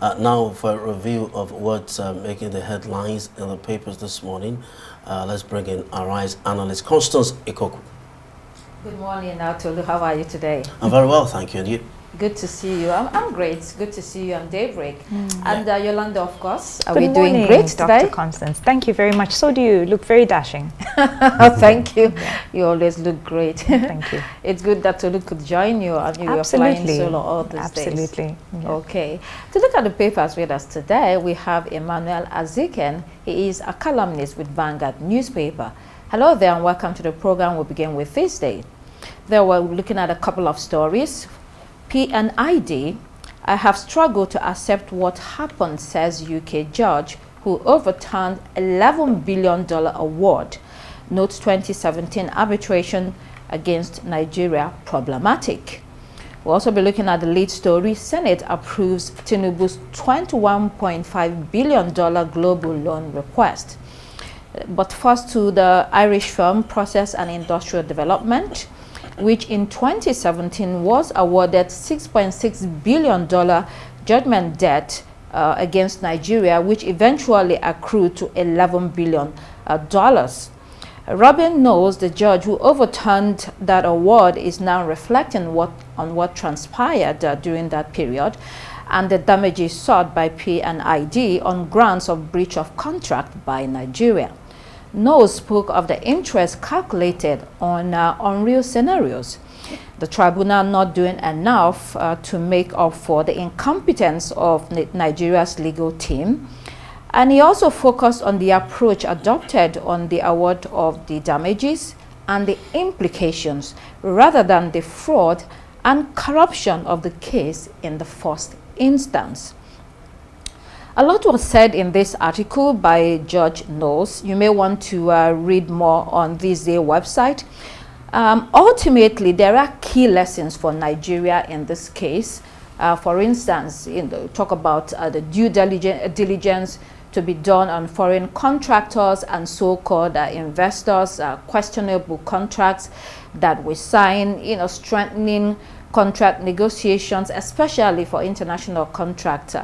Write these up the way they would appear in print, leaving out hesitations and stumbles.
Now for a review of what's making the headlines in the papers this morning, let's bring in our RISE analyst, Constance Ikoku. Good morning, Atolu. How are you today? I'm very well, thank you. And you? Good to see you. I'm great. Good to see you on Daybreak. And Yolanda, of course. Are Good we morning, doing great Dr. today? Constance. Thank you very much. So do you. Look very dashing. Thank you. You always look great. Thank you. It's good that Tolu could join you and you were flying solo all these days. Absolutely. Yeah. Okay. To look at the papers with us today, we have Emmanuel Aziken. He is a columnist with Vanguard newspaper. Hello there and welcome to the program. We'll begin with this day. There we're looking at a couple of stories. P&ID, I have struggled to accept what happened, says UK judge who overturned $11 billion award. Notes 2017 arbitration against Nigeria problematic. We'll also be looking at the lead story. Senate approves Tinubu's $21.5 billion global loan request. But first to the Irish firm Process and Industrial Development, which in 2017 was awarded $6.6 billion judgment debt against Nigeria, which eventually accrued to $11 billion. Robin Knowles, the judge who overturned that award, is now reflecting on what transpired during that period and the damages sought by P&ID on grounds of breach of contract by Nigeria. Knowles spoke of the interest calculated on unreal scenarios, the tribunal not doing enough to make up for the incompetence of Nigeria's legal team. And he also focused on the approach adopted on the award of the damages and the implications rather than the fraud and corruption of the case in the first instance. A lot was said in this article by Judge Knowles. You may want to read more on this day website. Ultimately, there are key lessons for Nigeria in this case. For instance, talk about the due diligence to be done on foreign contractors and so-called investors, questionable contracts that we sign, strengthening contract negotiations, especially for international contracts.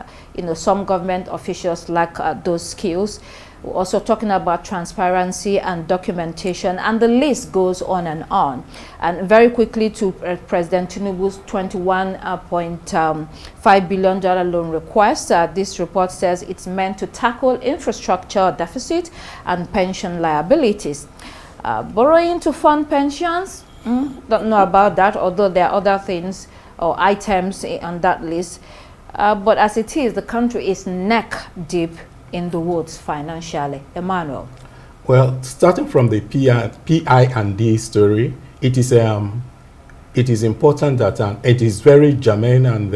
Some government officials lack those skills. We're also talking about transparency and documentation, and the list goes on and on. And very quickly to President Tinubu's $21.5 billion loan request. This report says it's meant to tackle infrastructure deficit and pension liabilities. Borrowing to fund pensions, don't know about that, although there are other things or items on that list. But as it is, the country is neck deep in the woods financially. Emmanuel. Well, starting from the P&D story, it is important that it is very germane and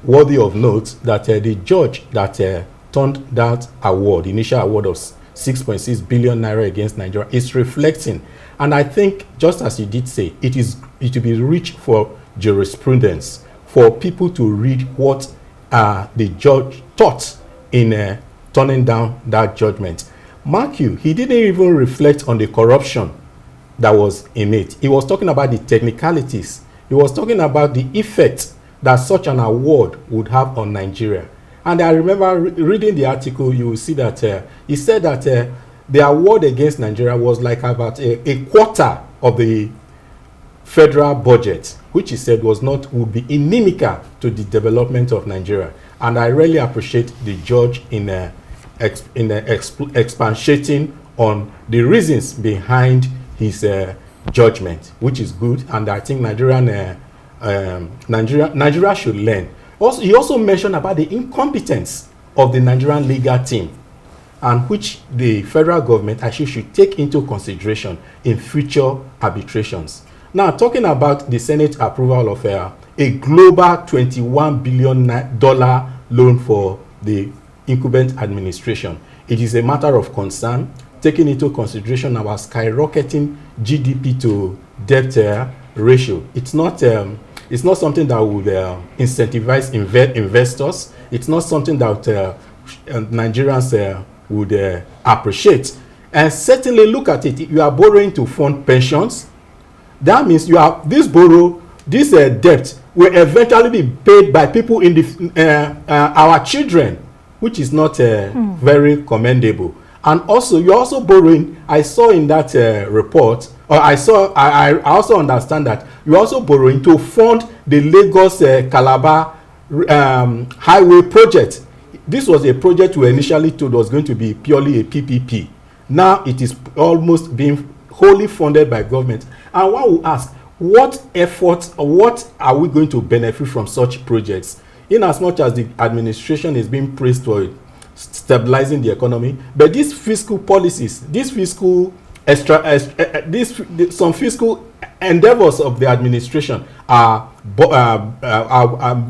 worthy of note that the judge that turned that award, initial award of 6.6 billion naira against Nigeria, is reflecting. And I think, just as you did say, it will be rich for jurisprudence, for people to read what the judge thought in turning down that judgment. Mark you, he didn't even reflect on the corruption that was in it. He was talking about the technicalities. He was talking about the effect that such an award would have on Nigeria. And I remember reading the article, you will see that he said that the award against Nigeria was like about a quarter of the federal budget, which he said would be inimical to the development of Nigeria. And I really appreciate the judge in expatiating on the reasons behind his judgment, which is good. And I think Nigeria should learn. Also, he also mentioned about the incompetence of the Nigerian legal team, and which the federal government actually should take into consideration in future arbitrations. Now, talking about the Senate approval of a global $21 billion loan for the incumbent administration, it is a matter of concern, taking into consideration our skyrocketing GDP to debt ratio. It's not something that would incentivize investors. It's not something that Nigerians would appreciate. And certainly look at it. You are borrowing to fund pensions. That means you have this debt will eventually be paid by people in the our children, which is not very commendable. And also, you're also borrowing. I saw in that report, or I also understand that you're also borrowing to fund the Lagos Calabar highway project. This was a project we initially told was going to be purely a PPP. Now it is almost being wholly funded by government. And one will ask, what efforts or what are we going to benefit from such projects? In as much as the administration is being praised for it, stabilizing the economy, but these fiscal policies, these fiscal some fiscal endeavors of the administration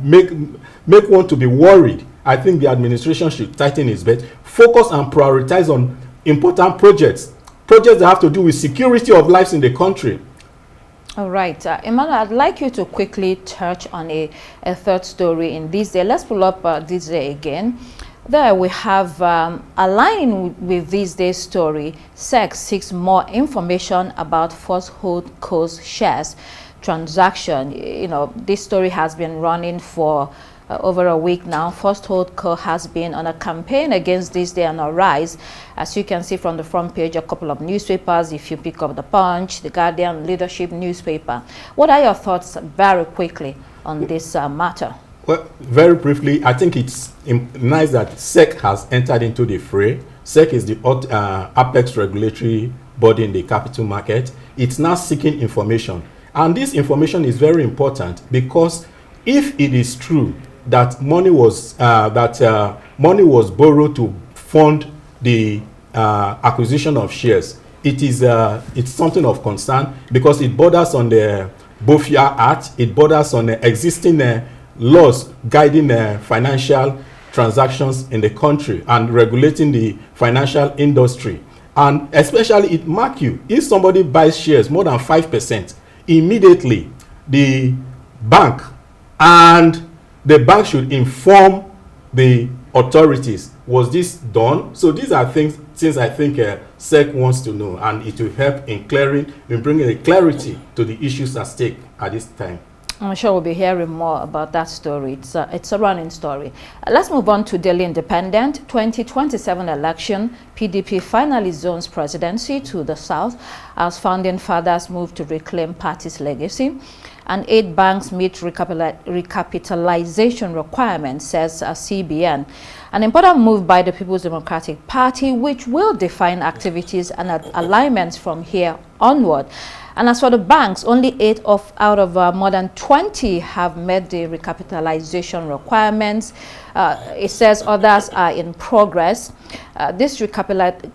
make one to be worried. I think the administration should tighten its belt, focus and prioritize on important projects that have to do with security of lives in the country. All right, Emmanuel, I'd like you to quickly touch on a third story in this day. Let's pull up this day again. There we have, aligning with this day's story, SEC seeks more information about First Holdco's shares transaction. You know, this story has been running for over a week now. First Holdco has been on a campaign against this day and Arise. As you can see from the front page, a couple of newspapers, if you pick up the Punch, the Guardian, Leadership newspaper. What are your thoughts very quickly on this matter? Well, very briefly, I think it's nice that SEC has entered into the fray. SEC is the apex regulatory body in the capital market. It's now seeking information. And this information is very important because if it is true that money was borrowed to fund the acquisition of shares, it's something of concern because it borders on the Bofia Act, it borders on the existing laws guiding financial transactions in the country and regulating the financial industry. And especially, it mark you, if somebody buys shares more than 5%, immediately the bank should inform the authorities. Was this done? So these are things I think SEC wants to know, and it will help in bringing a clarity to the issues at stake at this time. I'm sure we'll be hearing more about that story. It's a running story. Let's move on to Daily Independent. 2027 election, PDP finally zones presidency to the south as founding fathers move to reclaim party's legacy. And 8 banks meet recapitalization requirements, says CBN. An important move by the People's Democratic Party, which will define activities and alignments from here onward. And as for the banks, only 8 out of more than 20 have met the recapitalization requirements. It says others are in progress. This recapitalization,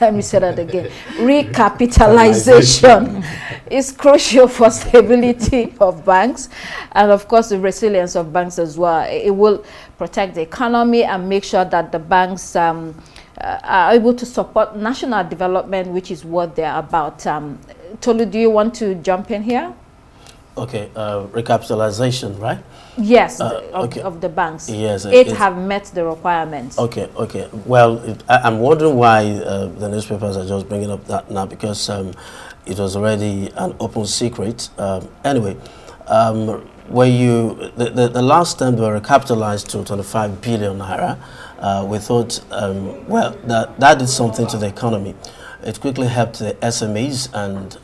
let me say that again, recapitalization is crucial for stability of banks and, of course, the resilience of banks as well. It will protect the economy and make sure that the banks are able to support national development, which is what they're about. Tolu, do you want to jump in here? Okay, recapitalization, right? Yes, okay. of the banks. Yes, 8 have met the requirements. Okay. Well, I'm wondering why the newspapers are just bringing up that now, because it was already an open secret. Anyway, when the last time they were recapitalized to 25 billion naira, we thought, well, that did something to the economy. It quickly helped the SMEs and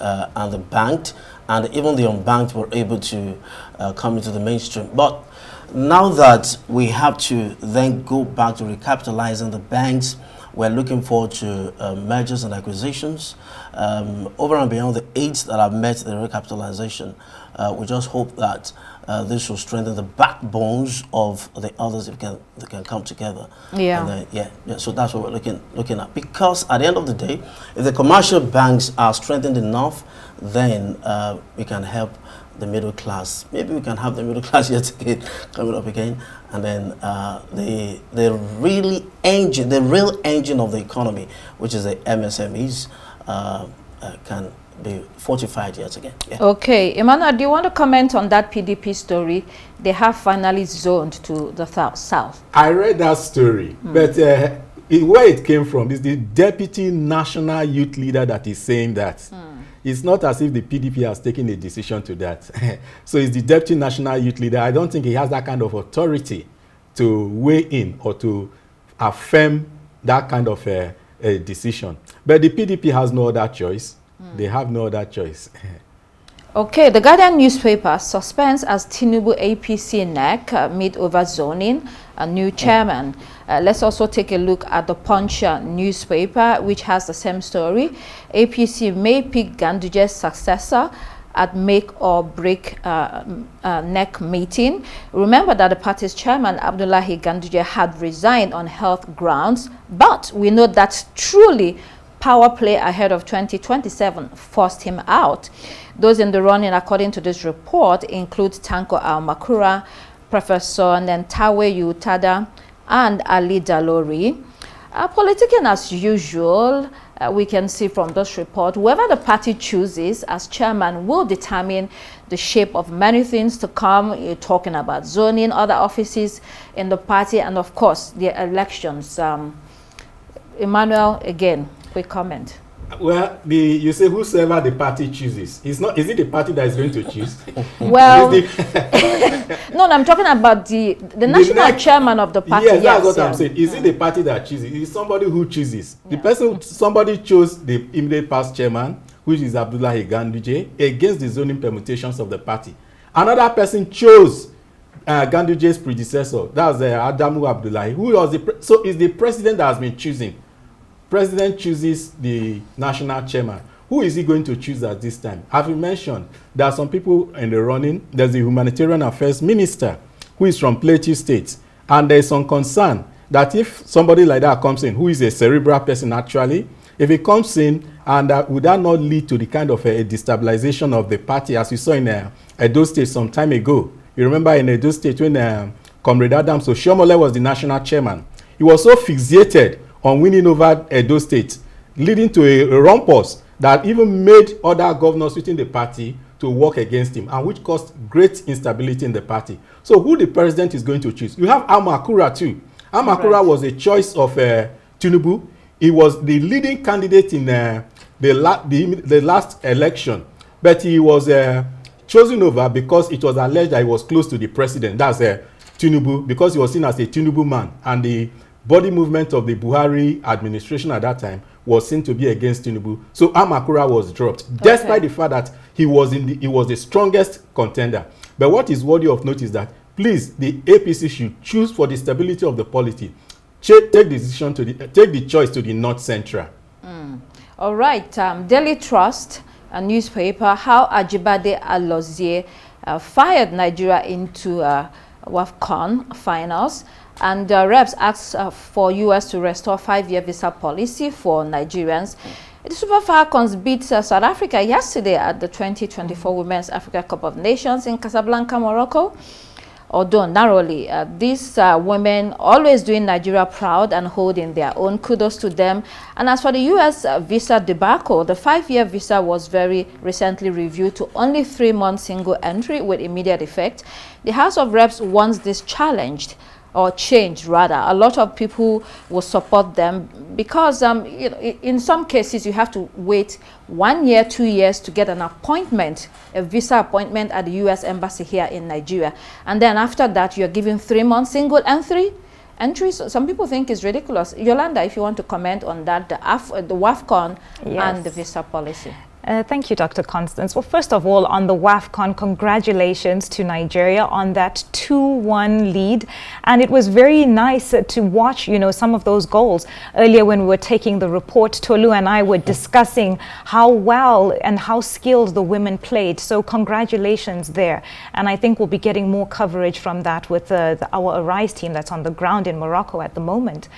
the banked, and even the unbanked were able to come into the mainstream. But now that we have to then go back to recapitalizing the banks, we're looking forward to mergers and acquisitions. Over and beyond the 8 that have met the recapitalization, we just hope that this will strengthen the backbones of the others if they can come together. Yeah. And, yeah. So that's what we're looking at. Because at the end of the day, if the commercial banks are strengthened enough, then we can help the middle class. Maybe we can have the middle class yet again coming up again, and then the real engine of the economy, which is the MSMEs, can be fortified yet again. Yeah. Okay, Emmanuel, do you want to comment on that PDP story? They have finally zoned to the south. I read that story, but where it came from is the deputy national youth leader that is saying that. it's not as if the PDP has taken a decision to that. So it's the Deputy National Youth Leader. I don't think he has that kind of authority to weigh in or to affirm that kind of a decision. But the PDP has no other choice. They have no other choice. Okay, the Guardian newspaper suspends as Tinubu APC NEC meet over zoning a new chairman. Let's also take a look at the Punch newspaper, which has the same story. APC may pick Ganduje's successor at make or break NEC meeting. Remember that the party's chairman, Abdullahi Ganduje, had resigned on health grounds, but we know that truly power play ahead of 2027 forced him out. Those in the running, according to this report, include Tanko Al-Makura, Professor Nentawe Utada, and Ali Dalori. Politicking as usual, we can see from this report, whoever the party chooses as chairman will determine the shape of many things to come. You're talking about zoning, other offices in the party, and of course, the elections. Emmanuel, again, quick comment. Well, you say whosoever the party chooses. It's not. Is it the party that is going to choose? Well, no, I'm talking about the national chairman of the party. Yes, that's what I'm saying. Is it the party that chooses? It's somebody who chooses. The person, somebody chose the immediate past chairman, which is Abdullahi Ganduje, against the zoning permutations of the party. Another person chose Ganduje's predecessor. That was Adamu Abdullahi, who was so it's the president that has been choosing. President chooses the national chairman. Who is he going to choose at this time? As we mentioned, there are some people in the running. There's the humanitarian affairs minister, who is from Plateau State. And there's some concern that if somebody like that comes in, who is a cerebral person actually, if he comes in, and would that not lead to the kind of a destabilization of the party, as we saw in Edo State some time ago? You remember in Edo State when Comrade Adams Oshiomhole was the national chairman. He was so fixated on winning over Edo State, leading to a rumpus that even made other governors within the party to work against him, and which caused great instability in the party. So who the president is going to choose? You have Al-Makura too. Al-Makura was a choice of Tinubu. He was the leading candidate in the last election, but he was chosen over because it was alleged that he was close to the president. That's Tinubu, because he was seen as a Tinubu man, and the body movement of the Buhari administration at that time was seen to be against Tinubu. So Al-Makura was dropped, despite the fact that he was the strongest contender. But what is worthy of note is that, please, the APC should choose for the stability of the polity. Take the choice to the North Central. All right, Daily Trust, a newspaper, how Ajibade Alozie fired Nigeria into WAFCON finals. And reps asked for U.S. to restore 5-year visa policy for Nigerians. The Super Falcons beat South Africa yesterday at the 2024 Women's Africa Cup of Nations in Casablanca, Morocco. Although narrowly, these women always doing Nigeria proud and holding their own. Kudos to them. And as for the U.S. visa debacle, the 5-year visa was very recently reviewed to only 3-month single entry with immediate effect. The House of Reps wants this challenged, or changed rather. A lot of people will support them because in some cases you have to wait 1 year, 2 years to get an appointment, a visa appointment at the U.S. Embassy here in Nigeria. And then after that, you're given 3-month single entries. Some people think it's ridiculous. Yolanda, if you want to comment on that, the WAFCON and the visa policy. Thank you, Dr. Constance. Well, first of all, on the WAFCON, congratulations to Nigeria on that 2-1 lead. And it was very nice to watch, some of those goals. Earlier when we were taking the report, Tolu and I were discussing how well and how skilled the women played. So congratulations there. And I think we'll be getting more coverage from that with our Arise team that's on the ground in Morocco at the moment.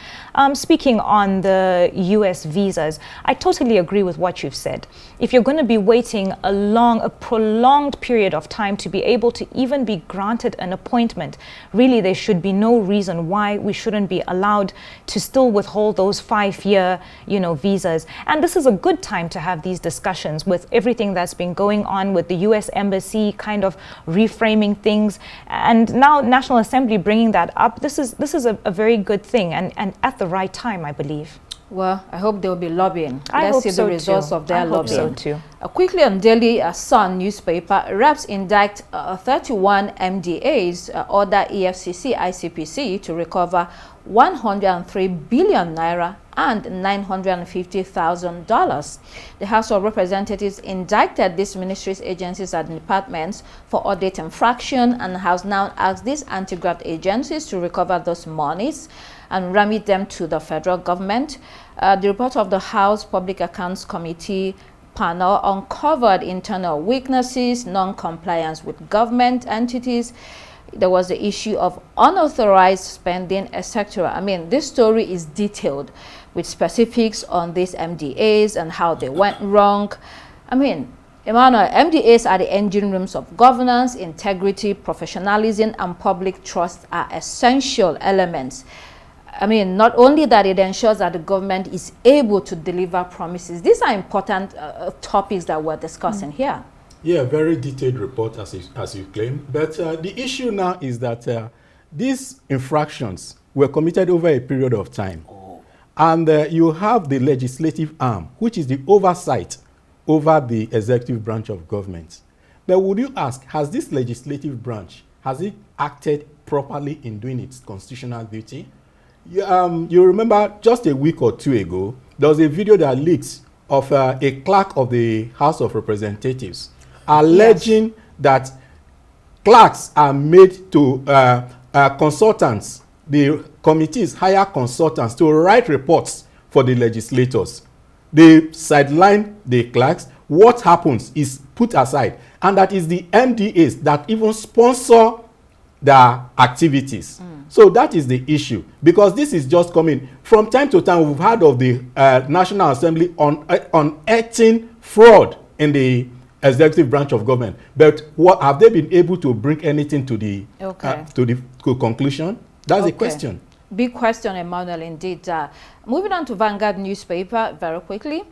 Speaking on the US visas, I totally agree with what you've said. If you're going to be waiting a prolonged period of time to be able to even be granted an appointment, really there should be no reason why we shouldn't be allowed to still withhold those 5-year, visas. And this is a good time to have these discussions with everything that's been going on with the US Embassy kind of reframing things. And now National Assembly bringing that up, this is a very good thing and at the right time, I believe. Well, I hope they'll be lobbying. I Let's hope see so the results too. of their I hope lobbying. so too. Quickly on Daily Sun newspaper, reps indict 31 MDAs, order EFCC, ICPC to recover 103 billion naira and $950,000. The House of Representatives indicted these ministries, agencies, and departments for audit infraction and has now asked these anti-graft agencies to recover those monies and remit them to the federal government. The report of the House Public Accounts Committee panel uncovered internal weaknesses, non-compliance with government entities. There was the issue of unauthorized spending, etc. I mean, this story is detailed with specifics on these MDAs and how they went wrong. I mean, Emmanuel, MDAs are the engine rooms of governance. Integrity, professionalism, and public trust are essential elements. I mean, not only that, it ensures that the government is able to deliver promises. These are important topics that we're discussing here. Yeah, very detailed report, as you claim. But the issue now is that these infractions were committed over a period of time. And you have the legislative arm, which is the oversight over the executive branch of government. But would you ask, has this legislative branch, has it acted properly in doing its constitutional duty? You remember just a week or two ago, there was a video that leaked of a clerk of the House of Representatives alleging that clerks are made to consultants, the committees hire consultants to write reports for the legislators. They sideline the clerks. What happens is put aside, and that is the MDAs that even sponsor their activities. So that is the issue, because this is just coming from time to time. We've heard of the National Assembly unearthing fraud in the executive branch of government, but what have they been able to bring anything to the conclusion? That's the question. Big question, Emmanuel, indeed. Moving on to Vanguard newspaper very quickly.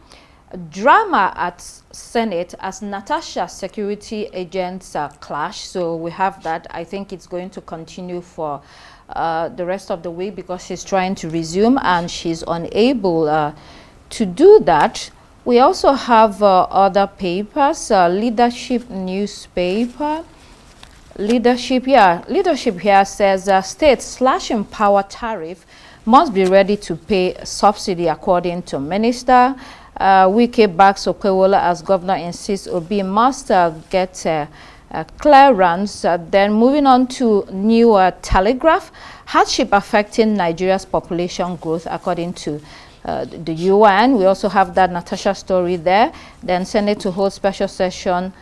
Drama at Senate as Natasha security agents clash. So we have that. I think it's going to continue for the rest of the week because she's trying to resume and she's unable to do that. We also have other papers, Leadership newspaper. Leadership here says states slashing power tariff must be ready to pay subsidy according to minister. Wike backs Okwewola as governor insists Obi must get clearance. Then moving on to New Telegraph, hardship affecting Nigeria's population growth according to the UN. We also have that Natasha story there. Then Senate to hold special session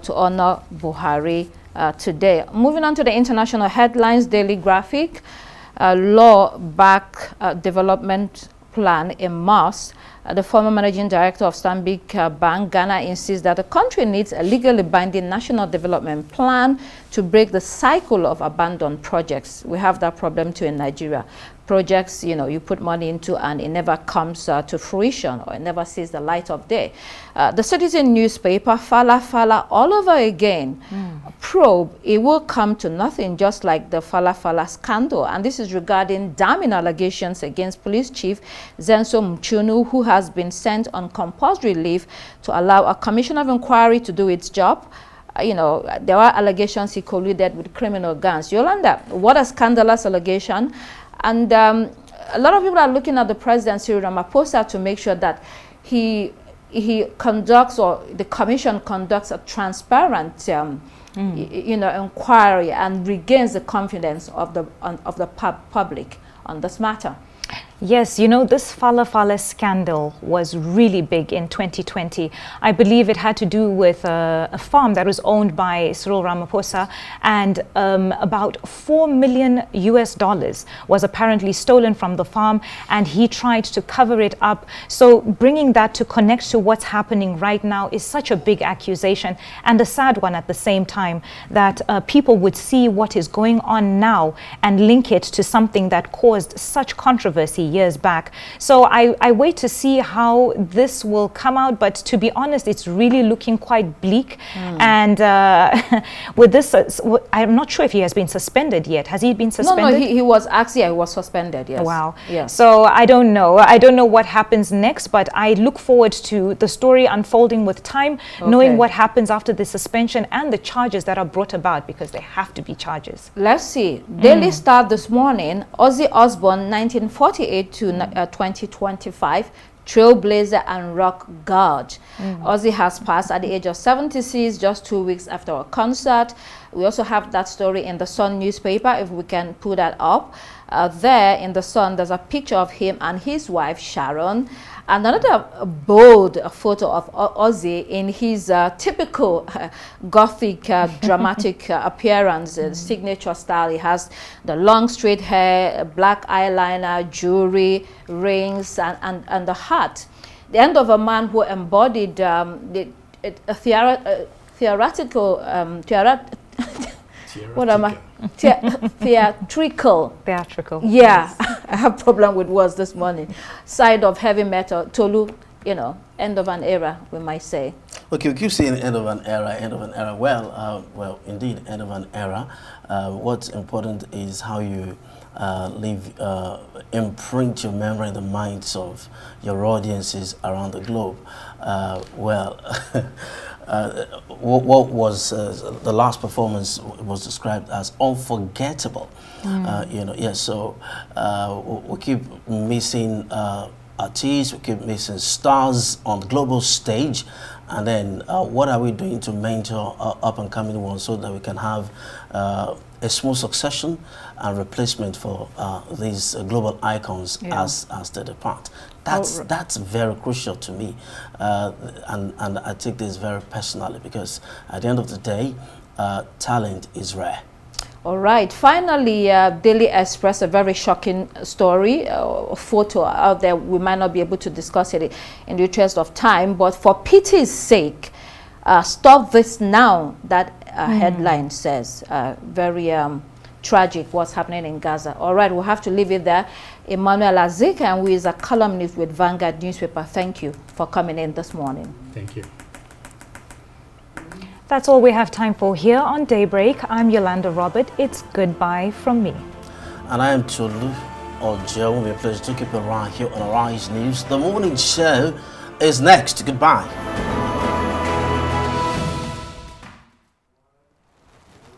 to honor Buhari today. Moving on to the international headlines, Daily Graphic, law back development plan in Mars. The former managing director of Stanbic Bank, Ghana, insists that the country needs a legally binding national development plan to break the cycle of abandoned projects. We have that problem too in Nigeria. Projects, you know, you put money into and it never comes to fruition or it never sees the light of day. The Citizen newspaper, Fala all over again. Probe, it will come to nothing, just like the Fala scandal. And this is regarding damning allegations against police chief Zenso Mchunu, who has been sent on compulsory leave to allow a commission of inquiry to do its job. You know, there are allegations he colluded with criminal gangs. Yolanda, what a scandalous allegation. And a lot of people are looking at the president, Cyril Ramaphosa, to make sure that he conducts, or the commission conducts, a transparent you know, inquiry and regains the confidence of the public on this matter. Yes, you know, this Fala scandal was really big in 2020. I believe it had to do with a farm that was owned by Cyril Ramaphosa, and about $4 million was apparently stolen from the farm, and he tried to cover it up. So bringing that to connect to what's happening right now is such a big accusation, and a sad one at the same time, that people would see what is going on now and link it to something that caused such controversy years back. So I wait to see how this will come out, but to be honest, it's really looking quite bleak. And with this, I'm not sure if he has been suspended yet. Has he been suspended? No, he was actually, he was suspended, yes. Wow. Yes. So I don't know. I don't know what happens next, but I look forward to the story unfolding with time, knowing what happens after the suspension and the charges that are brought about, because there have to be charges. Let's see. Daily Star this morning, Ozzy Osbourne, 1948 to 2025, trailblazer and rock god. Ozzy has passed at the age of 76, just 2 weeks after a concert. We also have that story in the Sun newspaper, if we can put that up. There in the Sun, there's a picture of him and his wife, Sharon. And another bold photo of Ozzy in his typical gothic dramatic appearance, signature style. He has the long straight hair, black eyeliner, jewelry, rings, and the hat. The end of a man who embodied theatrical, what am I? Theatrical. Yeah, I have problem with words this morning. Side of heavy metal. Tolu, you know, end of an era, we might say. Okay, we keep saying end of an era, end of an era. Well, indeed, end of an era. What's important is how you imprint your memory in the minds of your audiences around the globe. What was the last performance was described as unforgettable. So we keep missing artists, we keep missing stars on the global stage, and then what are we doing to mentor up and coming ones so that we can have a smooth succession and replacement for these global icons as they depart. That's very crucial to me, and I take this very personally, because at the end of the day, talent is rare. All right. Finally, Daily Express, a very shocking story, a photo out there. We might not be able to discuss it in the interest of time, but for pity's sake, stop this now, that headline says. Very tragic what's happening in Gaza. All right, we'll have to leave it there. Emmanuel Azika, who is a columnist with Vanguard newspaper, thank you for coming in this morning. Thank you. That's all we have time for here on Daybreak. I'm Yolanda Robert. It's goodbye from me. And I am Tolu Ojo. It will be a pleasure to keep it right here on Arise News. The morning show is next. Goodbye.